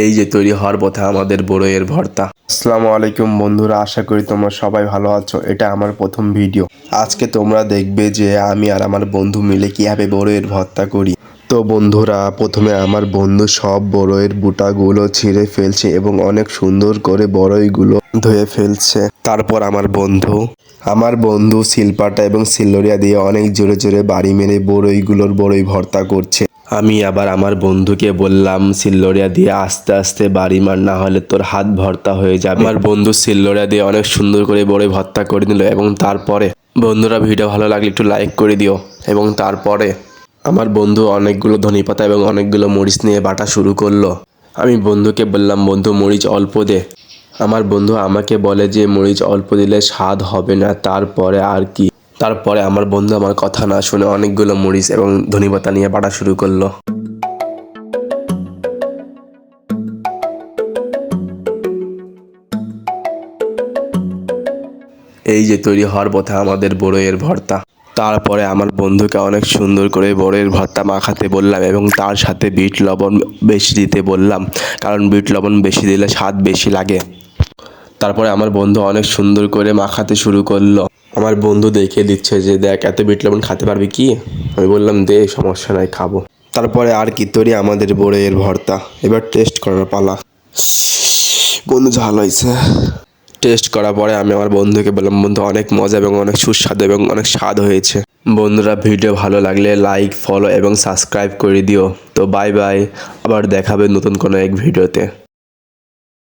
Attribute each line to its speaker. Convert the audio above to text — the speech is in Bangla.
Speaker 1: এই যে তৈরি হওয়ার পথে আমাদের বড়ইয়ের ভর্তা। আসসালামু আলাইকুম বন্ধুরা, আশা করি তোমরা সবাই ভালো আছো। এটা আমার প্রথম ভিডিও। আজকে তোমরা দেখবে যে আমি আর আমার বন্ধু মিলে কিভাবে বড়ইয়ের ভর্তা করি। তো বন্ধুরা, প্রথমে আমার বন্ধু সব বড়ইয়ের বুটাগুলো ছিঁড়ে ফেলছে এবং অনেক সুন্দর করে বড়ইগুলো ধুয়ে ফেলছে। তারপর আমার বন্ধু শিলপাটা এবং সিল্লোরিয়া দিয়ে অনেক জোরে জোরে বাড়ি মেরে বড়ই ভর্তা করছে। আমি আবার আমার বন্ধুকে বললাম, সিল্লোরিয়া দিয়ে আস্তে আস্তে বাড়ি মার, না হলে তোর হাত ভর্তা হয়ে যাবে। আমার বন্ধু সিল্লোরিয়া দিয়ে অনেক সুন্দর করে বড়ই ভর্তা করে নিল এবং তারপরে বন্ধুরা, ভিডিও ভালো লাগলে একটু লাইক করে দিও। এবং তারপরে আমার বন্ধু অনেকগুলো ধনেপাতা এবং অনেকগুলো মরিচ নিয়ে বাটা শুরু করলো। আমি বন্ধুকে বললাম, বন্ধু মরিচ অল্প দে। আমার বন্ধু আমাকে বলে যে মরিচ অল্প দিলে স্বাদ হবে না। তারপরে আমার বন্ধু আমার কথা না শুনে অনেকগুলো মরিচ এবং ধনেপাতা নিয়ে বাটা শুরু করলো। এই যে তৈরি হওয়ার পথে আমাদের বড়ইয়ের ভর্তা। তারপরে আমার বন্ধুকে অনেক সুন্দর করে বড়ইয়ের ভর্তা মাখাতে বললাম এবং তার সাথে বিট লবণ বেশি দিতে বললাম, কারণ বিট লবণ বেশি দিলে স্বাদ বেশি লাগে। তারপরে আমার বন্ধু অনেক সুন্দর করে মাখাতে শুরু করলো। আমার বন্ধু দেখে দিচ্ছে যে দেখ, এত বিট লবণ খেতে পারবি কি? আমি বললাম, দে, সমস্যা নাই, খাবো। তারপরে আর কি, তৈরি আমাদের বড়ইয়ের ভর্তা। এবার টেস্ট করার পালা। বন্ধু, ঝাল হয়েছে। টেস্ট করার পরে আমি আমার বন্ধুকে বললাম, বন্ধু অনেক মজা এবং অনেক সুস্বাদু এবং অনেক স্বাদ হয়েছে। বন্ধুরা, ভিডিও ভালো লাগলে লাইক, ফলো এবং সাবস্ক্রাইব করে দিও। তো বাই বাই, আবার দেখাবে নতুন কোনো এক ভিডিওতে।